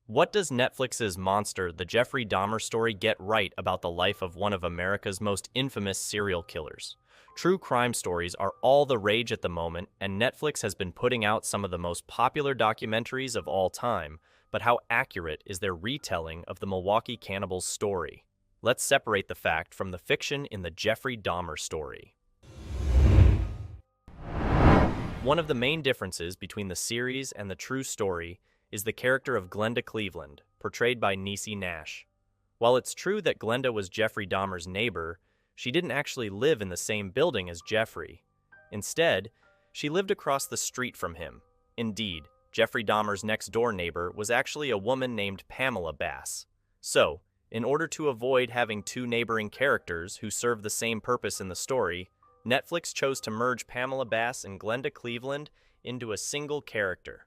What does Netflix's Monster, the Jeffrey Dahmer story, get right about the life of one of America's most infamous serial killers? True crime stories are all the rage at the moment, and Netflix has been putting out some of the most popular documentaries of all time, but how accurate is their retelling of the Milwaukee Cannibal's story? Let's separate the fact from the fiction in the Jeffrey Dahmer story. One of the main differences between the series and the true story is the character of Glenda Cleveland, portrayed by Niecy Nash. While it's true that Glenda was Jeffrey Dahmer's neighbor, she didn't actually live in the same building as Jeffrey. Instead, she lived across the street from him. Indeed, Jeffrey Dahmer's next-door neighbor was actually a woman named Pamela Bass. So, in order to avoid having two neighboring characters who serve the same purpose in the story, Netflix chose to merge Pamela Bass and Glenda Cleveland into a single character.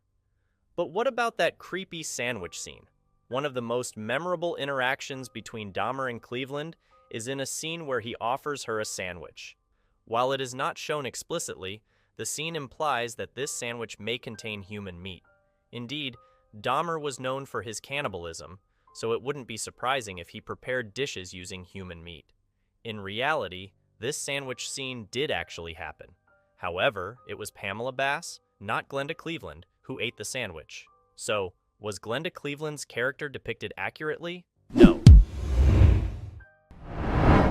But what about that creepy sandwich scene? One of the most memorable interactions between Dahmer and Cleveland is in a scene where he offers her a sandwich. While it is not shown explicitly, the scene implies that this sandwich may contain human meat. Indeed, Dahmer was known for his cannibalism, so it wouldn't be surprising if he prepared dishes using human meat. In reality, this sandwich scene did actually happen. However, it was Pamela Bass, not Glenda Cleveland, who ate the sandwich. So, was Glenda Cleveland's character depicted accurately? No.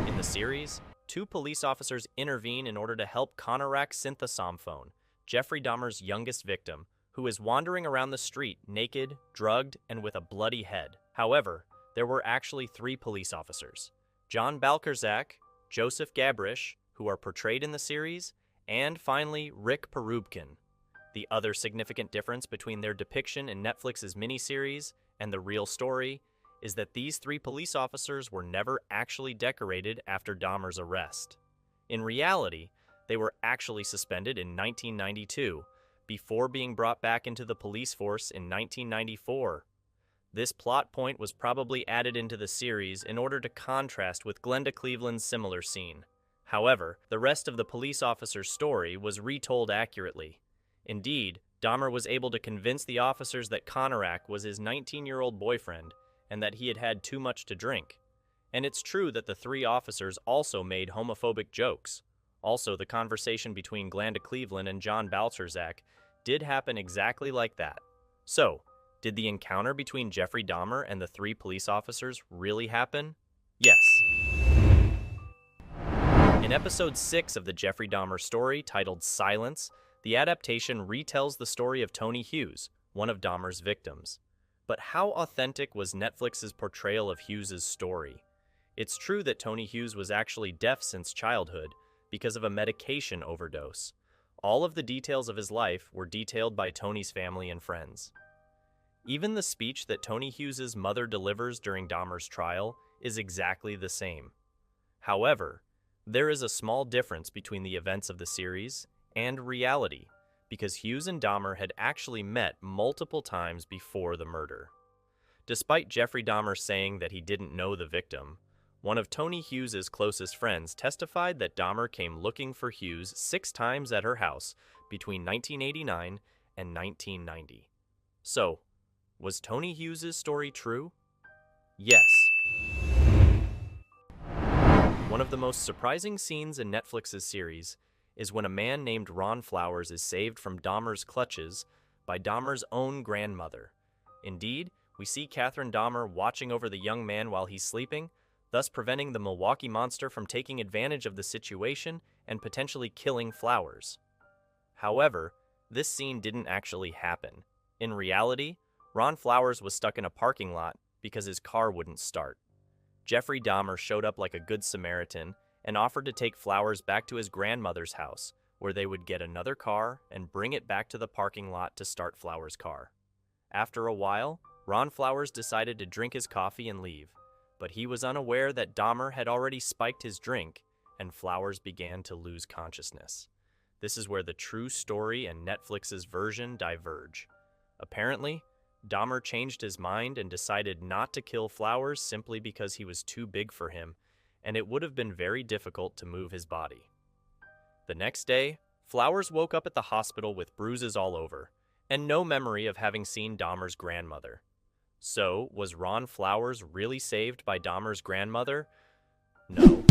In the series, two police officers intervene in order to help Konarak Synthasamphone, Jeffrey Dahmer's youngest victim, who is wandering around the street naked, drugged, and with a bloody head. However, there were actually three police officers: John Balkerzak, Joseph Gabrish, who are portrayed in the series, and finally Rick Perubkin. The other significant difference between their depiction in Netflix's miniseries and the real story is that these three police officers were never actually decorated after Dahmer's arrest. In reality, they were actually suspended in 1992, before being brought back into the police force in 1994. This plot point was probably added into the series in order to contrast with Glenda Cleveland's similar scene. However, the rest of the police officer's story was retold accurately. Indeed, Dahmer was able to convince the officers that Konarak was his 19-year-old boyfriend and that he had had too much to drink. And it's true that the three officers also made homophobic jokes. Also, the conversation between Glenda Cleveland and John Balcerzak did happen exactly like that. So, did the encounter between Jeffrey Dahmer and the three police officers really happen? Yes. In episode 6 of the Jeffrey Dahmer story, titled Silence, the adaptation retells the story of Tony Hughes, one of Dahmer's victims. But how authentic was Netflix's portrayal of Hughes's story? It's true that Tony Hughes was actually deaf since childhood because of a medication overdose. All of the details of his life were detailed by Tony's family and friends. Even the speech that Tony Hughes's mother delivers during Dahmer's trial is exactly the same. However, there is a small difference between the events of the series and reality, because Hughes and Dahmer had actually met multiple times before the murder. Despite Jeffrey Dahmer saying that he didn't know the victim, one of Tony Hughes's closest friends testified that Dahmer came looking for Hughes 6 times at her house between 1989 and 1990. So, was Tony Hughes's story true? Yes. One of the most surprising scenes in Netflix's series is when a man named Ron Flowers is saved from Dahmer's clutches by Dahmer's own grandmother. Indeed, we see Catherine Dahmer watching over the young man while he's sleeping, thus preventing the Milwaukee monster from taking advantage of the situation and potentially killing Flowers. However, this scene didn't actually happen. In reality, Ron Flowers was stuck in a parking lot because his car wouldn't start. Jeffrey Dahmer showed up like a good Samaritan and offered to take Flowers back to his grandmother's house, where they would get another car and bring it back to the parking lot to start Flowers' car. After a while, Ron Flowers decided to drink his coffee and leave, but he was unaware that Dahmer had already spiked his drink, and Flowers began to lose consciousness. This is where the true story and Netflix's version diverge. Apparently, Dahmer changed his mind and decided not to kill Flowers simply because he was too big for him, and it would have been very difficult to move his body. The next day, Flowers woke up at the hospital with bruises all over, and no memory of having seen Dahmer's grandmother. So, was Ron Flowers really saved by Dahmer's grandmother? No.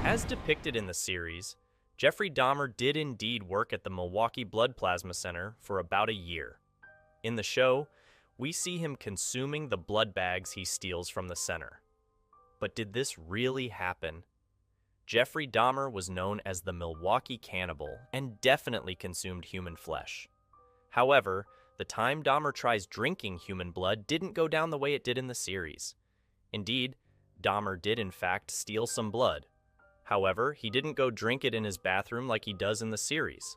As depicted in the series, Jeffrey Dahmer did indeed work at the Milwaukee Blood Plasma Center for about a year. In the show, we see him consuming the blood bags he steals from the center. But did this really happen? Jeffrey Dahmer was known as the Milwaukee Cannibal and definitely consumed human flesh. However, the time Dahmer tries drinking human blood didn't go down the way it did in the series. Indeed, Dahmer did in fact steal some blood. However, he didn't go drink it in his bathroom like he does in the series.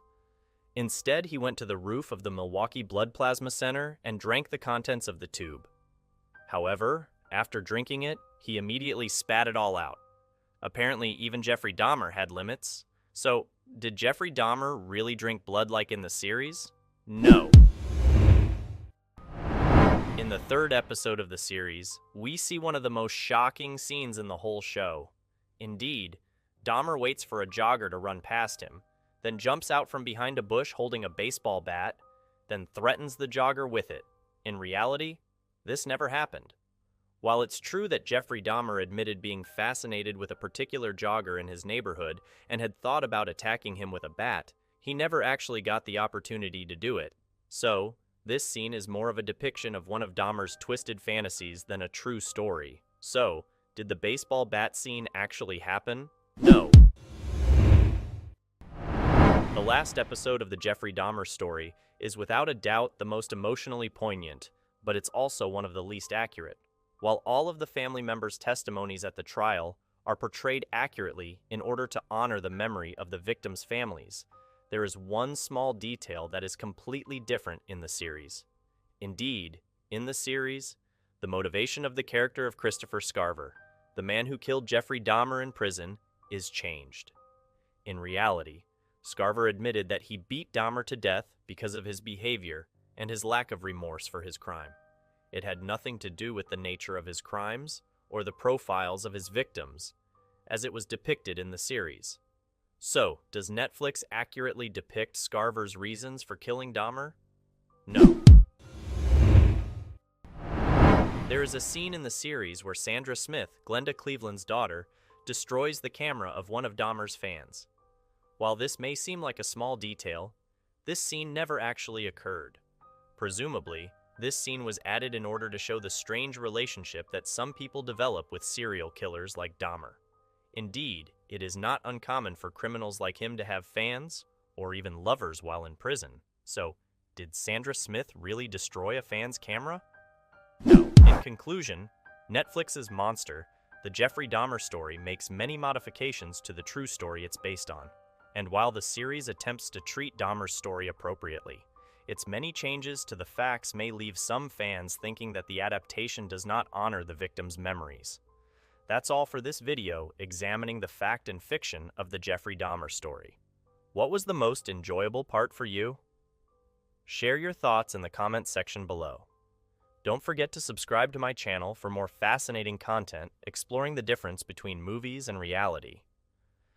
Instead, he went to the roof of the Milwaukee Blood Plasma Center and drank the contents of the tube. However, after drinking it, he immediately spat it all out. Apparently, even Jeffrey Dahmer had limits. So, did Jeffrey Dahmer really drink blood like in the series? No. In the third episode of the series, we see one of the most shocking scenes in the whole show. Indeed, Dahmer waits for a jogger to run past him, then jumps out from behind a bush holding a baseball bat, then threatens the jogger with it. In reality, this never happened. While it's true that Jeffrey Dahmer admitted being fascinated with a particular jogger in his neighborhood and had thought about attacking him with a bat, he never actually got the opportunity to do it. So, this scene is more of a depiction of one of Dahmer's twisted fantasies than a true story. So, did the baseball bat scene actually happen? No. The last episode of the Jeffrey Dahmer story is without a doubt the most emotionally poignant, but it's also one of the least accurate. While all of the family members' testimonies at the trial are portrayed accurately in order to honor the memory of the victims' families, there is one small detail that is completely different in the series. Indeed, in the series, the motivation of the character of Christopher Scarver, the man who killed Jeffrey Dahmer in prison, is changed. In reality, Scarver admitted that he beat Dahmer to death because of his behavior and his lack of remorse for his crime. It had nothing to do with the nature of his crimes or the profiles of his victims, as it was depicted in the series. So, does Netflix accurately depict Scarver's reasons for killing Dahmer? No. There is a scene in the series where Sandra Smith, Glenda Cleveland's daughter, destroys the camera of one of Dahmer's fans. While this may seem like a small detail, this scene never actually occurred. Presumably, this scene was added in order to show the strange relationship that some people develop with serial killers like Dahmer. Indeed, it is not uncommon for criminals like him to have fans, or even lovers while in prison. So, did Sandra Smith really destroy a fan's camera? No. In conclusion, Netflix's Monster, the Jeffrey Dahmer story, makes many modifications to the true story it's based on. And while the series attempts to treat Dahmer's story appropriately, its many changes to the facts may leave some fans thinking that the adaptation does not honor the victims' memories. That's all for this video examining the fact and fiction of the Jeffrey Dahmer story. What was the most enjoyable part for you? Share your thoughts in the comments section below. Don't forget to subscribe to my channel for more fascinating content exploring the difference between movies and reality.